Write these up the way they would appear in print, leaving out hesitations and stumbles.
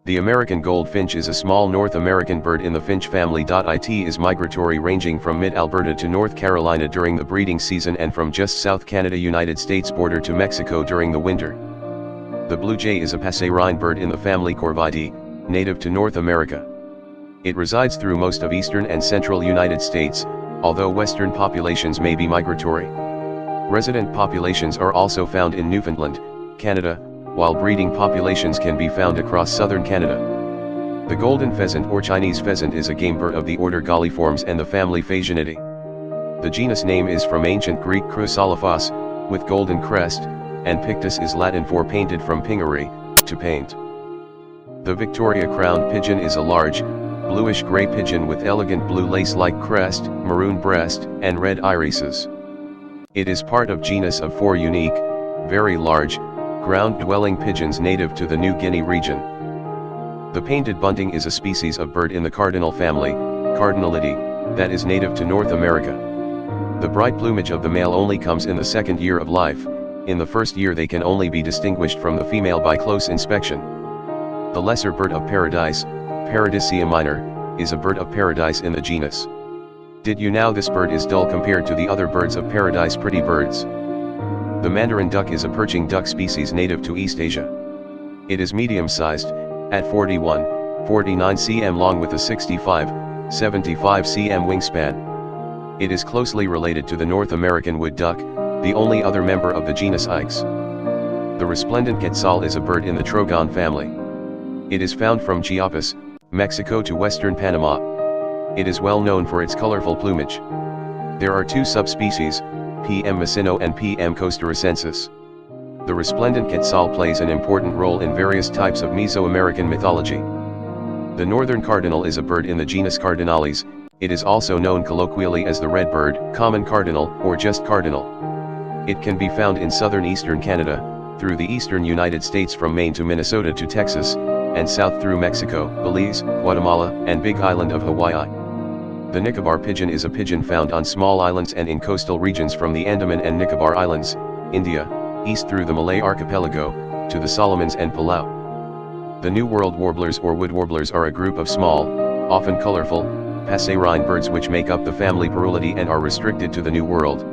The American goldfinch is a small North American bird in the finch family. It is migratory, ranging from mid-Alberta to North Carolina during the breeding season and from just South Canada United States border to Mexico during the winter. The blue jay is a passerine bird in the family Corvidae, native to North America. It resides through most of eastern and central United States, although western populations may be migratory. Resident populations are also found in Newfoundland, Canada, while breeding populations can be found across southern Canada. The golden pheasant or Chinese pheasant is a game bird of the order Galliformes and the family Pheasantid. The genus name is from ancient Greek chrysolophos, with golden crest, and pictus is Latin for painted, from pingere, to paint. The Victoria crowned pigeon is a large, bluish-gray pigeon with elegant blue lace-like crest, maroon breast, and red irises. It is part of genus of 4 unique, very large, ground-dwelling pigeons native to the New Guinea region. The painted bunting is a species of bird in the cardinal family, Cardinalidae, that is native to North America. The bright plumage of the male only comes in the second year of life. In the first year they can only be distinguished from the female by close inspection. The lesser bird of paradise, Paradisea minor, is a bird of paradise in the genus. Did you know this bird is dull compared to the other birds of paradise pretty birds? The Mandarin duck is a perching duck species native to East Asia. It is medium-sized, at 41-49 cm long with a 65-75 cm wingspan. It is closely related to the North American wood duck, the only other member of the genus Ics. The Resplendent Quetzal is a bird in the Trogon family. It is found from Chiapas, Mexico to western Panama. It is well known for its colorful plumage. There are 2 subspecies, P. m. messino and P. m. costarricensis. The Resplendent Quetzal plays an important role in various types of Mesoamerican mythology. The northern cardinal is a bird in the genus Cardinales. It is also known colloquially as the red bird, common cardinal, or just cardinal. It can be found in southern eastern Canada, through the eastern United States from Maine to Minnesota to Texas, and south through Mexico, Belize, Guatemala, and Big Island of Hawaii. The Nicobar pigeon is a pigeon found on small islands and in coastal regions from the Andaman and Nicobar Islands, India, east through the Malay Archipelago, to the Solomons and Palau. The New World warblers or wood warblers are a group of small, often colorful, passerine birds which make up the family Parulidae and are restricted to the New World.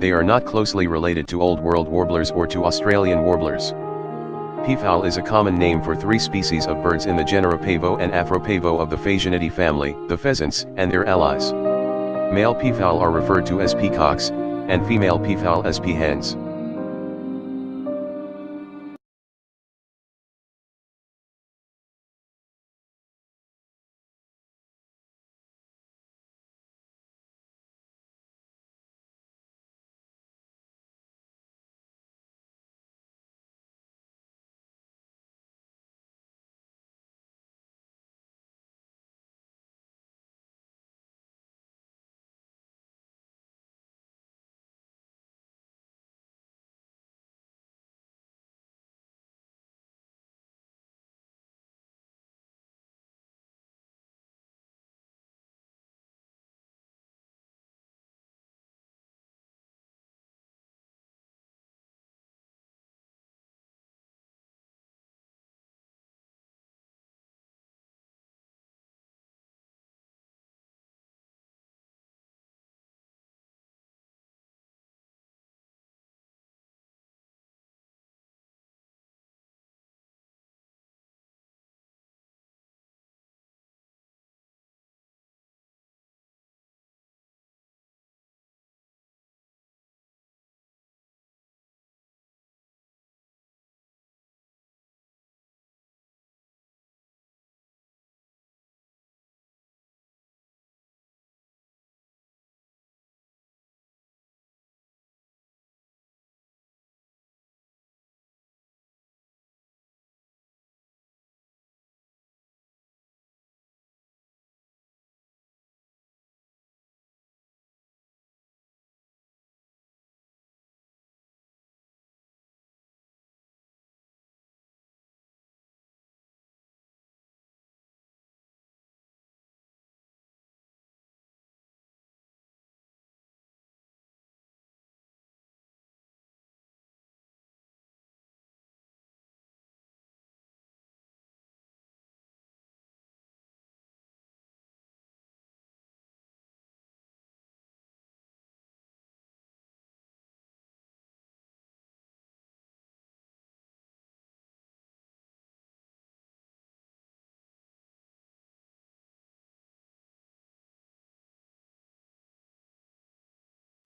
They are not closely related to Old World warblers or to Australian warblers. Peafowl is a common name for 3 species of birds in the genera Pavo and Afropavo of the Pheasantid family, the pheasants, and their allies. Male peafowl are referred to as peacocks, and female peafowl as peahens.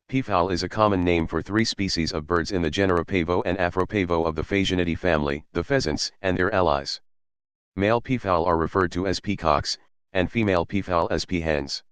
Peafowl is a common name for three species of birds in the genera Pavo and Afropavo of the Phasianidae family, the pheasants, and their allies. Male peafowl are referred to as peacocks, and female peafowl as peahens.